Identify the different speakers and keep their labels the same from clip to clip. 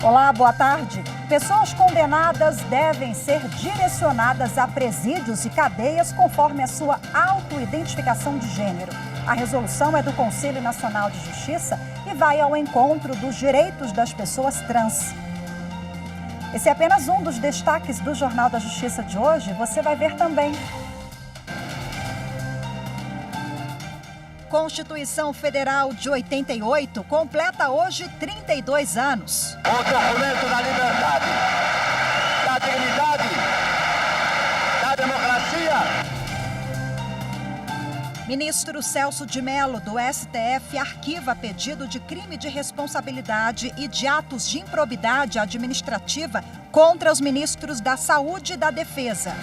Speaker 1: Olá, boa tarde. Pessoas condenadas devem ser direcionadas a presídios e cadeias conforme a sua autoidentificação de gênero. A resolução é do Conselho Nacional de Justiça e vai ao encontro dos direitos das pessoas trans. Esse é apenas um dos destaques do Jornal da Justiça de hoje. Você vai ver também. Constituição Federal de 88 completa hoje 32 anos.
Speaker 2: O documento da liberdade, da dignidade, da democracia.
Speaker 1: Ministro Celso de Mello, do STF, arquiva pedido de crime de responsabilidade e de atos de improbidade administrativa contra os ministros da Saúde e da Defesa.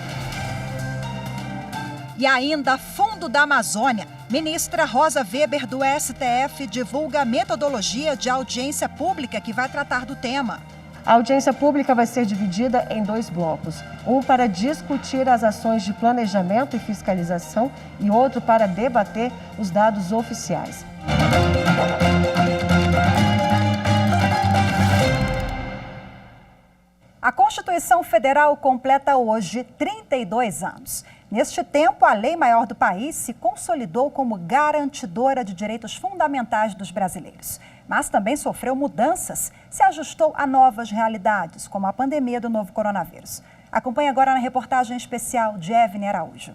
Speaker 1: E ainda Fundo da Amazônia. Ministra Rosa Weber, do STF, divulga metodologia de audiência pública que vai tratar do tema.
Speaker 3: A audiência pública vai ser dividida em 2 blocos. Um para discutir as ações de planejamento e fiscalização e outro para debater os dados oficiais.
Speaker 1: A Constituição Federal completa hoje 32 anos. Neste tempo, a lei maior do país se consolidou como garantidora de direitos fundamentais dos brasileiros. Mas também sofreu mudanças, se ajustou a novas realidades, como a pandemia do novo coronavírus. Acompanhe agora na reportagem especial de Evne Araújo.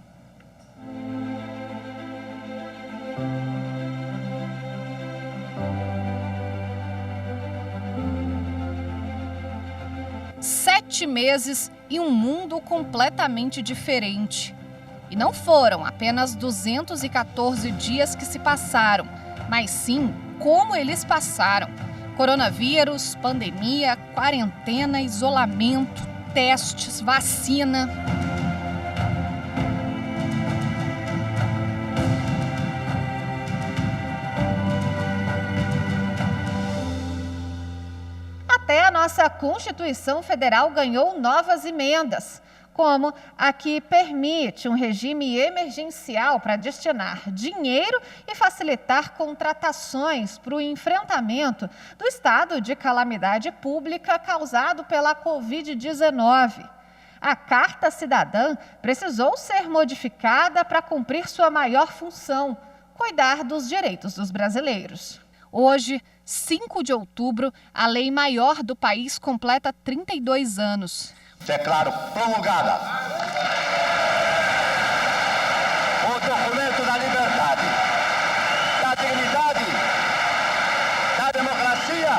Speaker 4: Sete meses e um mundo completamente diferente. E não foram apenas 214 dias que se passaram, mas sim como eles passaram. Coronavírus, pandemia, quarentena, isolamento, testes, vacina. Até a nossa Constituição Federal ganhou novas emendas, como a que permite um regime emergencial para destinar dinheiro e facilitar contratações para o enfrentamento do estado de calamidade pública causado pela Covid-19. A Carta Cidadã precisou ser modificada para cumprir sua maior função, cuidar dos direitos dos brasileiros. Hoje, 5 de outubro, a lei maior do país completa 32 anos.
Speaker 2: Declaro promulgada o documento da liberdade, da dignidade, da democracia,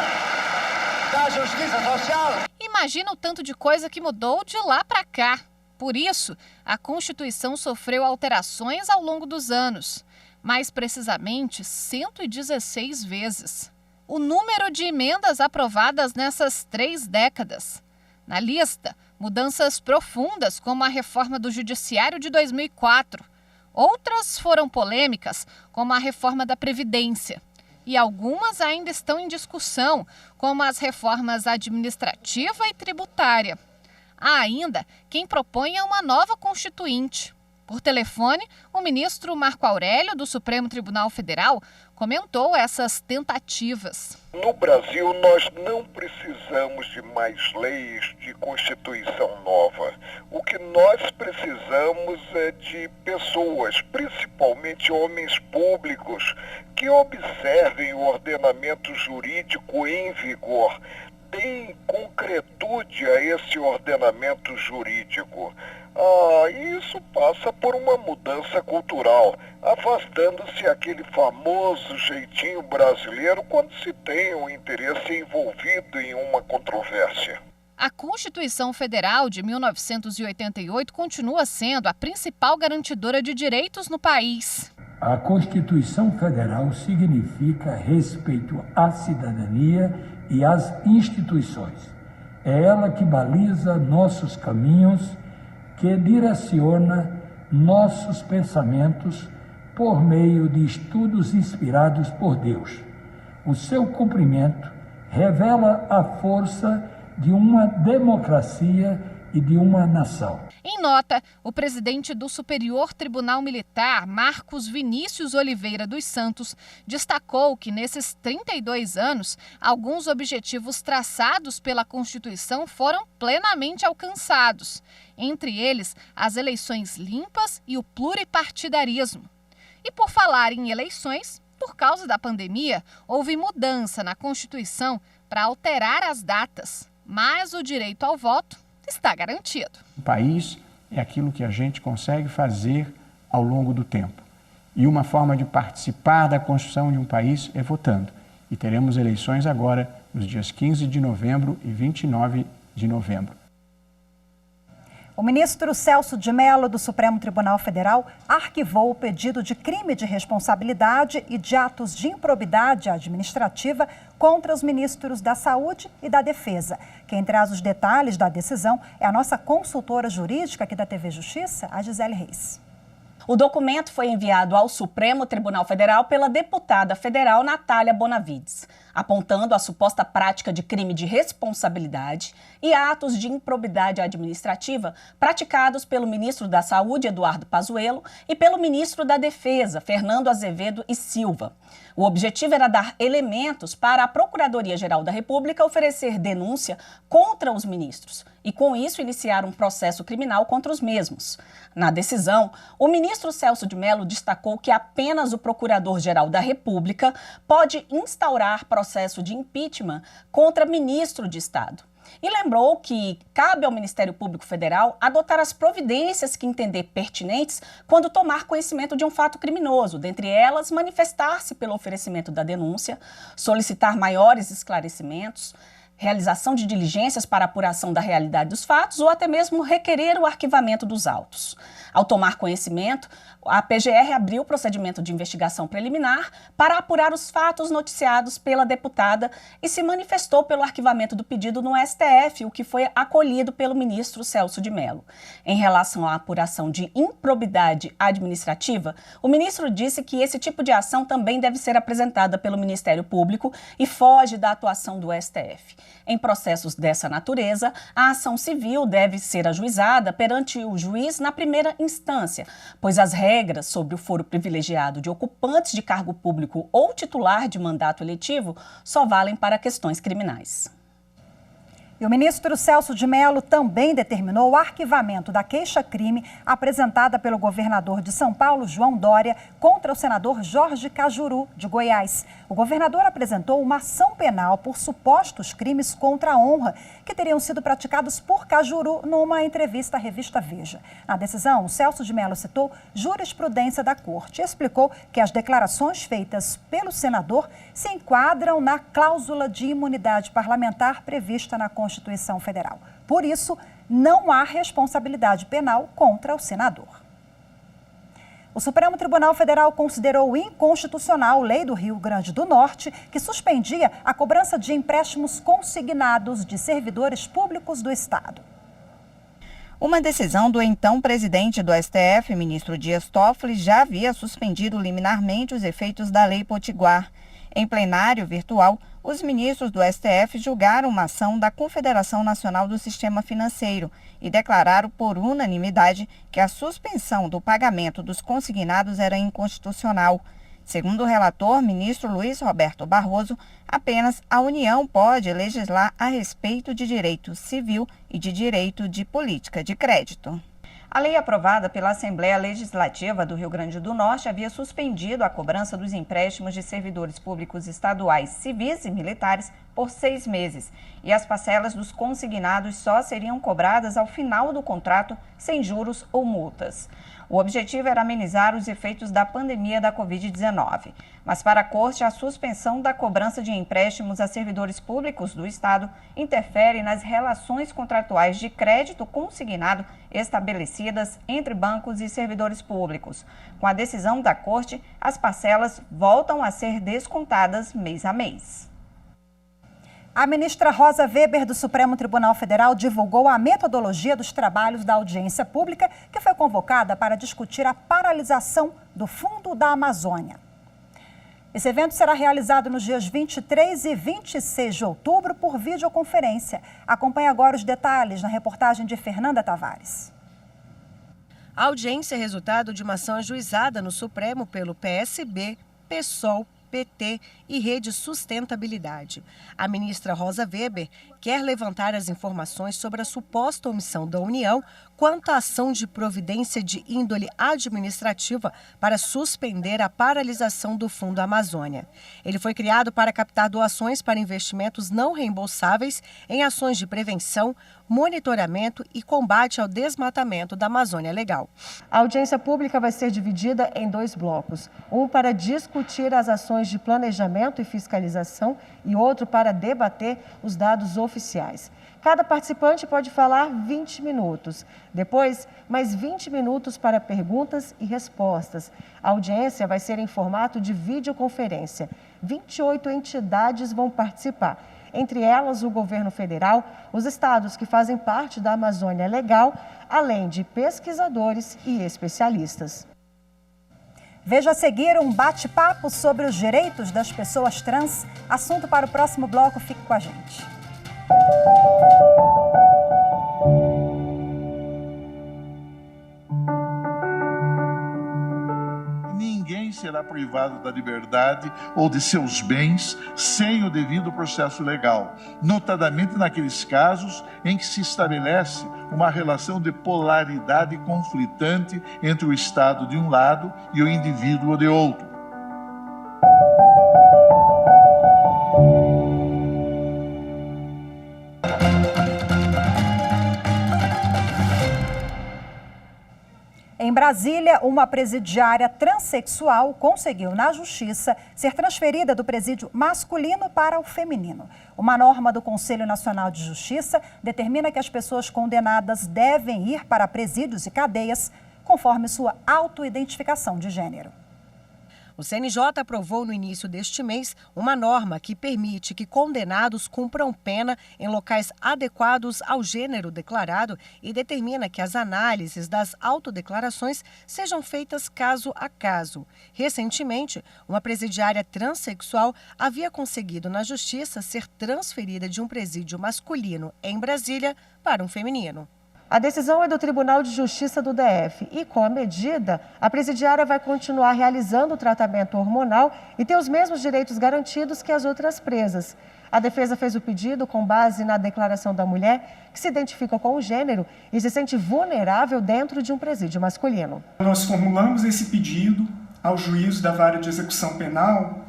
Speaker 2: da justiça social.
Speaker 4: Imagina o tanto de coisa que mudou de lá para cá. Por isso, a Constituição sofreu alterações ao longo dos anos, mais precisamente 116 vezes. O número de emendas aprovadas nessas 3 décadas. Na lista, mudanças profundas, como a reforma do Judiciário de 2004. Outras foram polêmicas, como a reforma da Previdência. E algumas ainda estão em discussão, como as reformas administrativa e tributária. Há ainda quem proponha uma nova Constituinte. Por telefone, o ministro Marco Aurélio, do Supremo Tribunal Federal, comentou essas tentativas.
Speaker 5: No Brasil, nós não precisamos de mais leis, de Constituição nova. O que nós precisamos é de pessoas, principalmente homens públicos, que observem o ordenamento jurídico em vigor, deem concretude a esse ordenamento jurídico. Isso passa por uma mudança cultural, afastando-se aquele famoso jeitinho brasileiro quando se tem um interesse envolvido em uma controvérsia.
Speaker 4: A Constituição Federal de 1988 continua sendo a principal garantidora de direitos no país.
Speaker 6: A Constituição Federal significa respeito à cidadania e às instituições. É ela que baliza nossos caminhos, que direciona nossos pensamentos por meio de estudos inspirados por Deus. O seu cumprimento revela a força de uma democracia e de uma nação.
Speaker 4: Em nota, o presidente do Superior Tribunal Militar, Marcos Vinícius Oliveira dos Santos, destacou que nesses 32 anos, alguns objetivos traçados pela Constituição foram plenamente alcançados. Entre eles, as eleições limpas e o pluripartidarismo. E por falar em eleições, por causa da pandemia, houve mudança na Constituição para alterar as datas, mas o direito ao voto está garantido.
Speaker 7: O país é aquilo que a gente consegue fazer ao longo do tempo. E uma forma de participar da construção de um país é votando. E teremos eleições agora nos dias 15 de novembro e 29 de novembro.
Speaker 1: O ministro Celso de Mello, do Supremo Tribunal Federal, arquivou o pedido de crime de responsabilidade e de atos de improbidade administrativa contra os ministros da Saúde e da Defesa. Quem traz os detalhes da decisão é a nossa consultora jurídica aqui da TV Justiça, a Gisele Reis.
Speaker 8: O documento foi enviado ao Supremo Tribunal Federal pela deputada federal Natália Bonavides, apontando a suposta prática de crime de responsabilidade e atos de improbidade administrativa praticados pelo ministro da Saúde, Eduardo Pazuello, e pelo ministro da Defesa, Fernando Azevedo e Silva. O objetivo era dar elementos para a Procuradoria-Geral da República oferecer denúncia contra os ministros e, com isso, iniciar um processo criminal contra os mesmos. Na decisão, o ministro Celso de Mello destacou que apenas o Procurador-Geral da República pode instaurar processo de impeachment contra ministro de Estado. E lembrou que cabe ao Ministério Público Federal adotar as providências que entender pertinentes quando tomar conhecimento de um fato criminoso, dentre elas, manifestar-se pelo oferecimento da denúncia, solicitar maiores esclarecimentos, realização de diligências para apuração da realidade dos fatos ou até mesmo requerer o arquivamento dos autos. Ao tomar conhecimento, a PGR abriu o procedimento de investigação preliminar para apurar os fatos noticiados pela deputada e se manifestou pelo arquivamento do pedido no STF, o que foi acolhido pelo ministro Celso de Mello. Em relação à apuração de improbidade administrativa, o ministro disse que esse tipo de ação também deve ser apresentada pelo Ministério Público e foge da atuação do STF. Em processos dessa natureza, a ação civil deve ser ajuizada perante o juiz na primeira instância, pois as regras sobre o foro privilegiado de ocupantes de cargo público ou titular de mandato eletivo só valem para questões criminais.
Speaker 1: E o ministro Celso de Mello também determinou o arquivamento da queixa-crime apresentada pelo governador de São Paulo, João Dória, contra o senador Jorge Cajuru, de Goiás. O governador apresentou uma ação penal por supostos crimes contra a honra que teriam sido praticados por Cajuru numa entrevista à revista Veja. Na decisão, o Celso de Mello citou jurisprudência da Corte e explicou que as declarações feitas pelo senador se enquadram na cláusula de imunidade parlamentar prevista na Constituição Federal. Por isso, não há responsabilidade penal contra o senador. O Supremo Tribunal Federal considerou inconstitucional a lei do Rio Grande do Norte, que suspendia a cobrança de empréstimos consignados de servidores públicos do Estado.
Speaker 9: Uma decisão do então presidente do STF, ministro Dias Toffoli, já havia suspendido liminarmente os efeitos da Lei Potiguar. Em plenário virtual, os ministros do STF julgaram uma ação da Confederação Nacional do Sistema Financeiro e declararam por unanimidade que a suspensão do pagamento dos consignados era inconstitucional. Segundo o relator, ministro Luiz Roberto Barroso, apenas a União pode legislar a respeito de direito civil e de direito de política de crédito. A lei aprovada pela Assembleia Legislativa do Rio Grande do Norte havia suspendido a cobrança dos empréstimos de servidores públicos estaduais, civis e militares por 6 meses. E as parcelas dos consignados só seriam cobradas ao final do contrato, sem juros ou multas. O objetivo era amenizar os efeitos da pandemia da Covid-19. Mas para a Corte, a suspensão da cobrança de empréstimos a servidores públicos do Estado interfere nas relações contratuais de crédito consignado estabelecidas entre bancos e servidores públicos. Com a decisão da Corte, as parcelas voltam a ser descontadas mês a mês.
Speaker 1: A ministra Rosa Weber, do Supremo Tribunal Federal, divulgou a metodologia dos trabalhos da audiência pública, que foi convocada para discutir a paralisação do Fundo da Amazônia. Esse evento será realizado nos dias 23 e 26 de outubro por videoconferência. Acompanhe agora os detalhes na reportagem de Fernanda Tavares.
Speaker 10: A audiência é resultado de uma ação ajuizada no Supremo pelo PSB, PSOL, PT e Rede Sustentabilidade. A ministra Rosa Weber quer levantar as informações sobre a suposta omissão da União quanto à ação de providência de índole administrativa para suspender a paralisação do Fundo Amazônia. Ele foi criado para captar doações para investimentos não reembolsáveis em ações de prevenção, monitoramento e combate ao desmatamento da Amazônia Legal.
Speaker 3: A audiência pública vai ser dividida em 2 blocos, um para discutir as ações de planejamento e fiscalização e outro para debater os dados oficiais. Cada participante pode falar 20 minutos. Depois, mais 20 minutos para perguntas e respostas. A audiência vai ser em formato de videoconferência. 28 entidades vão participar. Entre elas, o governo federal, os estados que fazem parte da Amazônia Legal, além de pesquisadores e especialistas.
Speaker 1: Veja a seguir um bate-papo sobre os direitos das pessoas trans. Assunto para o próximo bloco, fique com a gente.
Speaker 11: Ninguém será privado da liberdade ou de seus bens sem o devido processo legal, notadamente naqueles casos em que se estabelece uma relação de polaridade conflitante entre o Estado de um lado e o indivíduo de outro.
Speaker 1: Em Brasília, uma presidiária transexual conseguiu, na Justiça, ser transferida do presídio masculino para o feminino. Uma norma do Conselho Nacional de Justiça determina que as pessoas condenadas devem ir para presídios e cadeias conforme sua autoidentificação de gênero.
Speaker 10: O CNJ aprovou no início deste mês uma norma que permite que condenados cumpram pena em locais adequados ao gênero declarado e determina que as análises das autodeclarações sejam feitas caso a caso. Recentemente, uma presidiária transexual havia conseguido na Justiça ser transferida de um presídio masculino em Brasília para um feminino.
Speaker 3: A decisão é do Tribunal de Justiça do DF e, com a medida, a presidiária vai continuar realizando o tratamento hormonal e ter os mesmos direitos garantidos que as outras presas. A defesa fez o pedido com base na declaração da mulher, que se identifica com o gênero e se sente vulnerável dentro de um presídio masculino.
Speaker 12: Nós formulamos esse pedido ao juízo da Vara de Execução Penal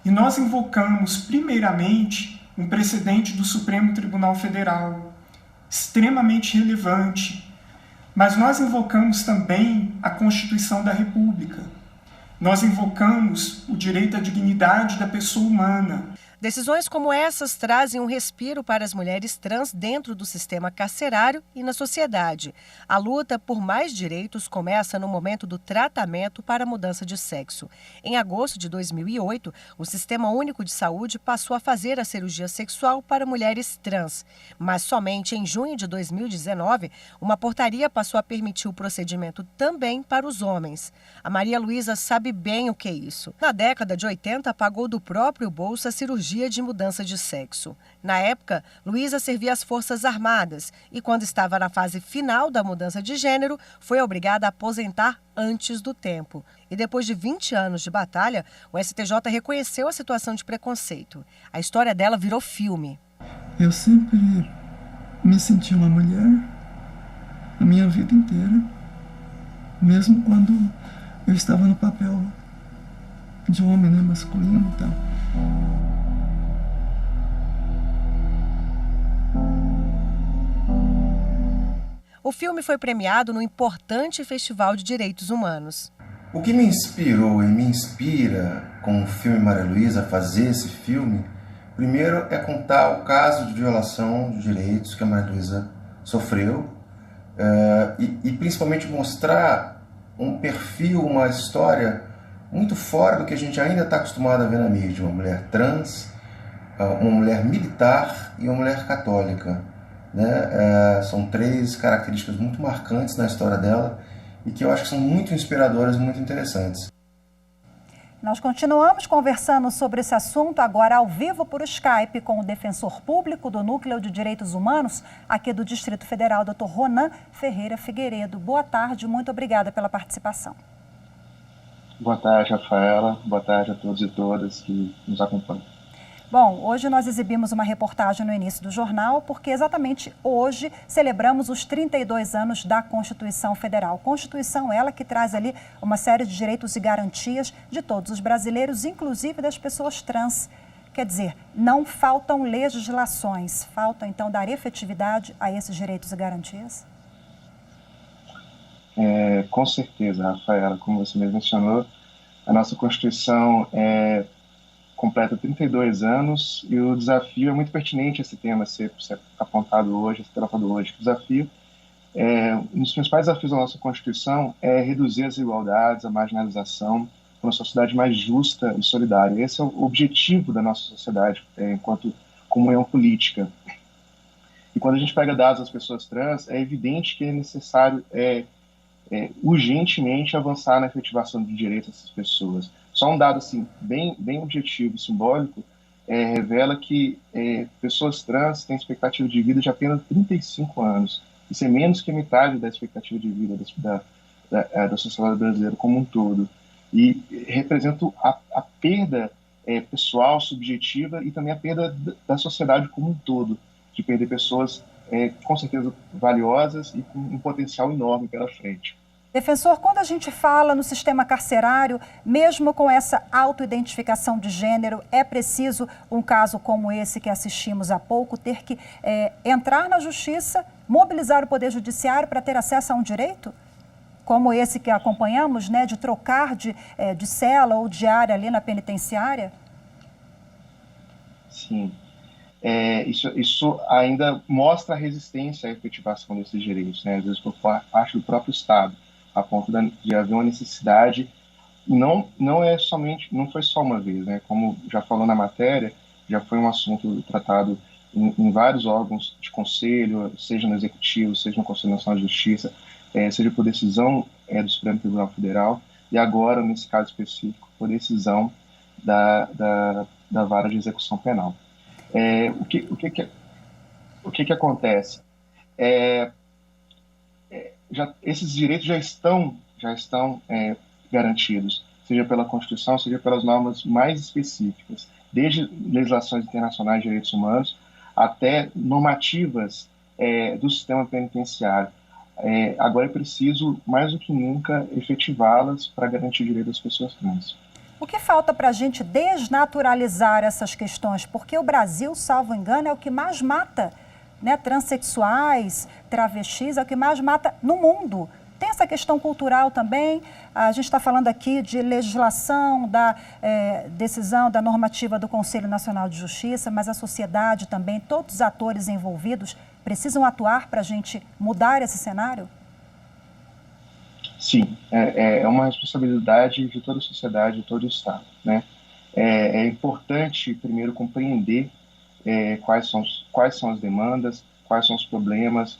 Speaker 12: e nós invocamos, primeiramente, um precedente do Supremo Tribunal Federal, extremamente relevante, mas nós invocamos também a Constituição da República. Nós invocamos o direito à dignidade da pessoa humana.
Speaker 10: Decisões como essas trazem um respiro para as mulheres trans dentro do sistema carcerário e na sociedade. A luta por mais direitos começa no momento do tratamento para a mudança de sexo. Em agosto de 2008, o Sistema Único de Saúde passou a fazer a cirurgia sexual para mulheres trans. Mas somente em junho de 2019, uma portaria passou a permitir o procedimento também para os homens. A Maria Luísa sabe bem o que é isso. Na década de 80, pagou do próprio bolso a cirurgia de mudança de sexo. Na época, Luísa servia às Forças Armadas e, quando estava na fase final da mudança de gênero, foi obrigada a aposentar antes do tempo. E depois de 20 anos de batalha, o STJ reconheceu a situação de preconceito. A história dela virou filme.
Speaker 13: Eu sempre me senti uma mulher a minha vida inteira, mesmo quando eu estava no papel de homem, né, masculino e tal.
Speaker 10: O filme foi premiado no importante Festival de Direitos Humanos.
Speaker 14: O que me inspirou e me inspira com o filme Maria Luísa a fazer esse filme, primeiro é contar o caso de violação de direitos que a Maria Luísa sofreu e principalmente mostrar um perfil, uma história muito fora do que a gente ainda está acostumado a ver na mídia. Uma mulher trans, uma mulher militar e uma mulher católica. Né? São 3 características muito marcantes na história dela e que eu acho que são muito inspiradoras e muito interessantes.
Speaker 1: Nós continuamos conversando sobre esse assunto agora ao vivo por Skype com o defensor público do Núcleo de Direitos Humanos aqui do Distrito Federal, Dr. Ronan Ferreira Figueiredo. Boa tarde, muito obrigada pela participação.
Speaker 15: Boa tarde, Rafaela. Boa tarde a todos e todas que nos acompanham.
Speaker 1: Bom, hoje nós exibimos uma reportagem no início do jornal, porque exatamente hoje celebramos os 32 anos da Constituição Federal. Constituição ela que traz ali uma série de direitos e garantias de todos os brasileiros, inclusive das pessoas trans. Quer dizer, não faltam legislações, falta então dar efetividade a esses direitos e garantias?
Speaker 15: Com certeza, Rafaela, como você mesmo mencionou, a nossa Constituição completa 32 anos e o desafio é muito pertinente esse tema ser apontado hoje, ser tratado hoje. O desafio, um dos principais desafios da nossa Constituição é reduzir as desigualdades, a marginalização, para uma sociedade mais justa e solidária. Esse é o objetivo da nossa sociedade enquanto comunhão política. E quando a gente pega dados das pessoas trans, é evidente que é necessário urgentemente avançar na efetivação de direitos dessas pessoas. Só um dado assim, bem objetivo e simbólico revela que pessoas trans têm expectativa de vida de apenas 35 anos. Isso é menos que metade da expectativa de vida da sociedade brasileira como um todo. E representa a perda pessoal, subjetiva e também a perda da sociedade como um todo, de perder pessoas com certeza valiosas e com um potencial enorme pela frente.
Speaker 1: Defensor, quando a gente fala no sistema carcerário, mesmo com essa autoidentificação de gênero, é preciso, um caso como esse que assistimos há pouco, ter que entrar na justiça, mobilizar o Poder Judiciário para ter acesso a um direito? Como esse que acompanhamos, né, de trocar de cela ou de área ali na penitenciária?
Speaker 15: Sim. Isso ainda mostra a resistência à efetivação desses direitos, né? Às vezes por parte do próprio Estado, a ponto de haver uma necessidade. Não foi só uma vez, né? Como já falou na matéria, já foi um assunto tratado em vários órgãos de conselho, seja no Executivo, seja no Conselho Nacional de Justiça, seja por decisão do Supremo Tribunal Federal, e agora, nesse caso específico, por decisão da Vara de Execução Penal. O que acontece? Esses direitos já estão garantidos, seja pela Constituição, seja pelas normas mais específicas, desde legislações internacionais de direitos humanos até normativas do sistema penitenciário. Agora é preciso, mais do que nunca, efetivá-las para garantir o direito das pessoas trans.
Speaker 1: O que falta para a gente desnaturalizar essas questões? Porque o Brasil, salvo engano, é o que mais mata, né, transexuais, travestis, é o que mais mata no mundo. Tem essa questão cultural também. A gente está falando aqui de legislação, da decisão, da normativa do Conselho Nacional de Justiça, mas a sociedade também, todos os atores envolvidos precisam atuar para a gente mudar esse cenário?
Speaker 15: Sim, é uma responsabilidade de toda a sociedade, de todo o Estado, né? É importante, primeiro, compreender quais são as demandas, quais são os problemas.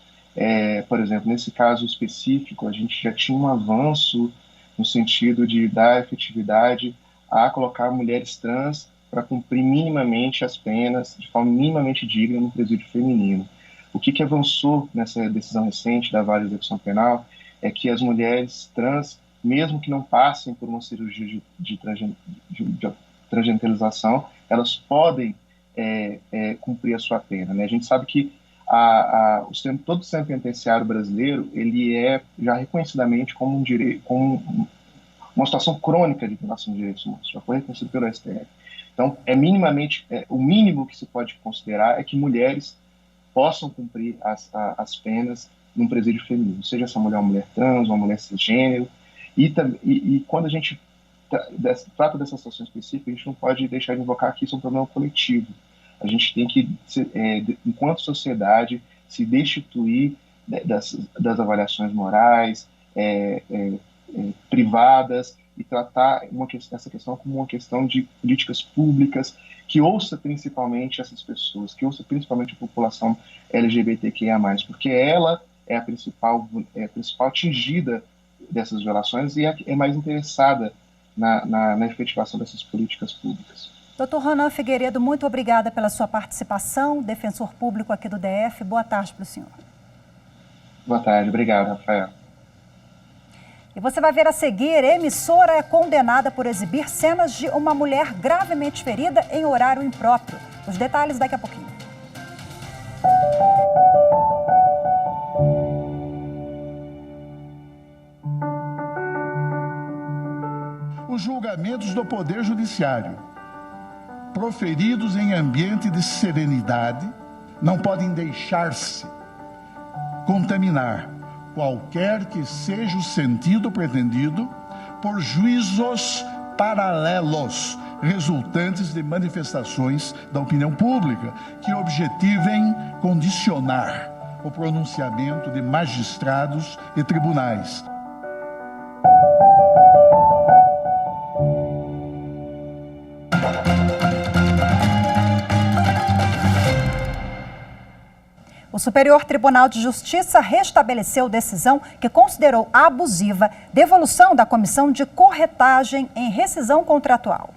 Speaker 15: Por exemplo, nesse caso específico, a gente já tinha um avanço no sentido de dar efetividade a colocar mulheres trans para cumprir minimamente as penas, de forma minimamente digna, no presídio feminino. O que avançou nessa decisão recente da Vara de Execução Penal é que as mulheres trans, mesmo que não passem por uma cirurgia de transgenitorização, elas podem cumprir a sua pena, né? A gente sabe que todo o sistema penitenciário brasileiro ele é já reconhecidamente como uma situação crônica de violação de direitos humanos, já foi reconhecido pelo STF. Então, o mínimo que se pode considerar é que mulheres possam cumprir as penas num presídio feminino, seja essa mulher uma mulher trans, uma mulher cisgênero, e quando a gente trata dessa situação específica, a gente não pode deixar de invocar que isso é um problema coletivo. A gente tem que, enquanto sociedade, se destituir das avaliações morais, privadas, e tratar essa questão como uma questão de políticas públicas que ouça principalmente essas pessoas, que ouça principalmente a população LGBTQIA+, porque ela é a principal atingida dessas violações e é mais interessada na efetivação dessas políticas públicas.
Speaker 1: Dr. Ronan Figueiredo, muito obrigada pela sua participação, defensor público aqui do DF. Boa tarde para o senhor.
Speaker 15: Boa tarde, obrigado, Rafael.
Speaker 1: E você vai ver a seguir, emissora é condenada por exibir cenas de uma mulher gravemente ferida em horário impróprio. Os detalhes daqui a pouquinho.
Speaker 11: Os julgamentos do Poder Judiciário, proferidos em ambiente de serenidade, não podem deixar-se contaminar, qualquer que seja o sentido pretendido, por juízos paralelos, resultantes de manifestações da opinião pública, que objetivem condicionar o pronunciamento de magistrados e tribunais.
Speaker 1: O Superior Tribunal de Justiça restabeleceu decisão que considerou abusiva devolução da comissão de corretagem em rescisão contratual.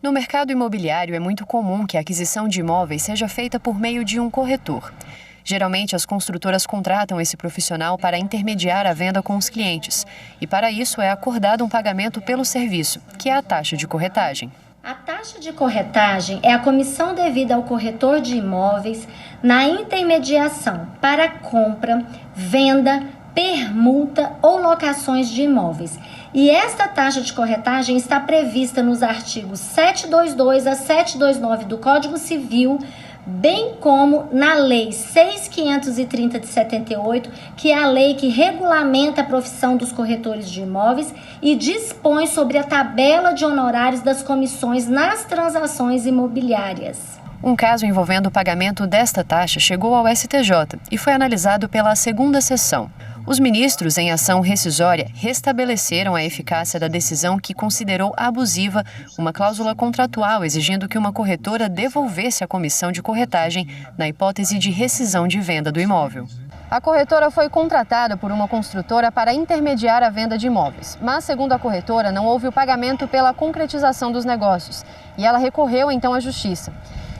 Speaker 16: No mercado imobiliário, é muito comum que a aquisição de imóveis seja feita por meio de um corretor. Geralmente, as construtoras contratam esse profissional para intermediar a venda com os clientes. E para isso é acordado um pagamento pelo serviço, que é a taxa de corretagem.
Speaker 17: A taxa de corretagem é a comissão devida ao corretor de imóveis na intermediação para compra, venda, permuta ou locações de imóveis. E esta taxa de corretagem está prevista nos artigos 722 a 729 do Código Civil, bem como na Lei 6.530 de 78, que é a lei que regulamenta a profissão dos corretores de imóveis e dispõe sobre a tabela de honorários das comissões nas transações imobiliárias.
Speaker 16: Um caso envolvendo o pagamento desta taxa chegou ao STJ e foi analisado pela segunda sessão. Os ministros, em ação rescisória, restabeleceram a eficácia da decisão que considerou abusiva uma cláusula contratual exigindo que uma corretora devolvesse a comissão de corretagem na hipótese de rescisão de venda do imóvel. A corretora foi contratada por uma construtora para intermediar a venda de imóveis, mas, segundo a corretora, não houve o pagamento pela concretização dos negócios e ela recorreu então à justiça.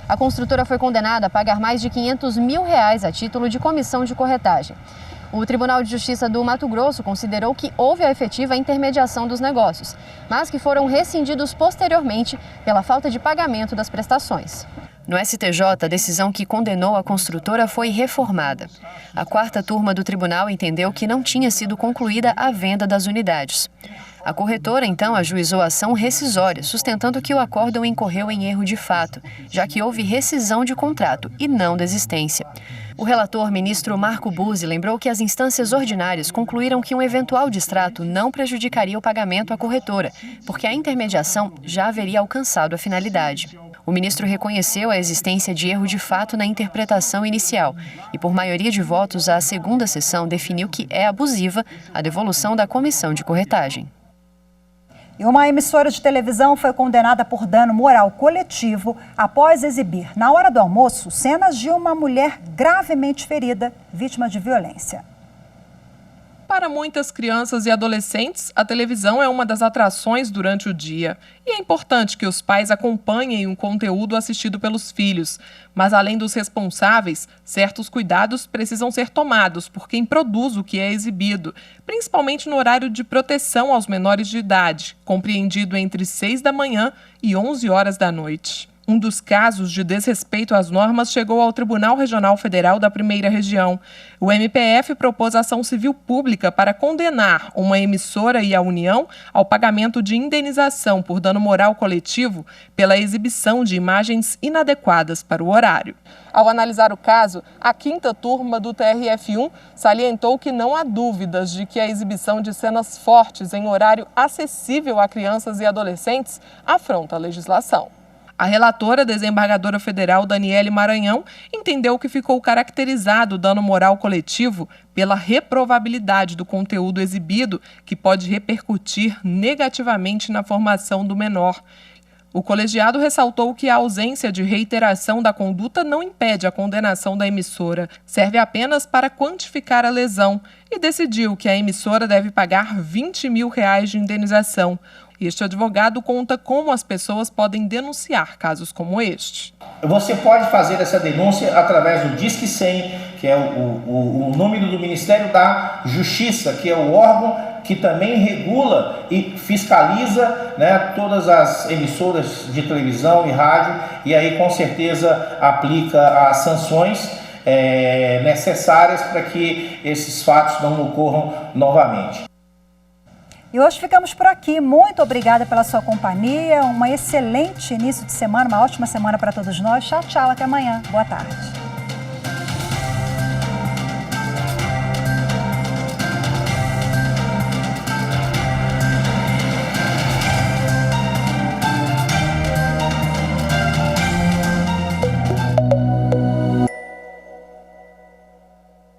Speaker 16: A construtora foi condenada a pagar mais de R$500 mil a título de comissão de corretagem. O Tribunal de Justiça do Mato Grosso considerou que houve a efetiva intermediação dos negócios, mas que foram rescindidos posteriormente pela falta de pagamento das prestações. No STJ, a decisão que condenou a construtora foi reformada. A quarta turma do tribunal entendeu que não tinha sido concluída a venda das unidades. A corretora, então, ajuizou a ação rescisória, sustentando que o acórdão incorreu em erro de fato, já que houve rescisão de contrato e não desistência. O relator, ministro Marco Buzzi, lembrou que as instâncias ordinárias concluíram que um eventual distrato não prejudicaria o pagamento à corretora, porque a intermediação já haveria alcançado a finalidade. O ministro reconheceu a existência de erro de fato na interpretação inicial e, por maioria de votos, a segunda sessão definiu que é abusiva a devolução da comissão de corretagem.
Speaker 1: E uma emissora de televisão foi condenada por dano moral coletivo após exibir, na hora do almoço, cenas de uma mulher gravemente ferida, vítima de violência.
Speaker 18: Para muitas crianças e adolescentes, a televisão é uma das atrações durante o dia. E é importante que os pais acompanhem o conteúdo assistido pelos filhos. Mas, além dos responsáveis, certos cuidados precisam ser tomados por quem produz o que é exibido, principalmente no horário de proteção aos menores de idade, compreendido entre 6 da manhã e 11 horas da noite. Um dos casos de desrespeito às normas chegou ao Tribunal Regional Federal da Primeira Região. O MPF propôs ação civil pública para condenar uma emissora e a União ao pagamento de indenização por dano moral coletivo pela exibição de imagens inadequadas para o horário. Ao analisar o caso, a quinta turma do TRF1 salientou que não há dúvidas de que a exibição de cenas fortes em horário acessível a crianças e adolescentes afronta a legislação. A relatora, desembargadora federal Daniele Maranhão, entendeu que ficou caracterizado o dano moral coletivo pela reprovabilidade do conteúdo exibido, que pode repercutir negativamente na formação do menor. O colegiado ressaltou que a ausência de reiteração da conduta não impede a condenação da emissora, serve apenas para quantificar a lesão e decidiu que a emissora deve pagar R$20 mil de indenização. Este advogado conta como as pessoas podem denunciar casos como este.
Speaker 19: Você pode fazer essa denúncia através do Disque 100, que é o número do Ministério da Justiça, que é o órgão que também regula e fiscaliza, né, todas as emissoras de televisão e rádio, e aí com certeza aplica as sanções necessárias para que esses fatos não ocorram novamente.
Speaker 1: E hoje ficamos por aqui. Muito obrigada pela sua companhia. Um excelente início de semana, uma ótima semana para todos nós. Tchau, tchau. Até amanhã. Boa tarde.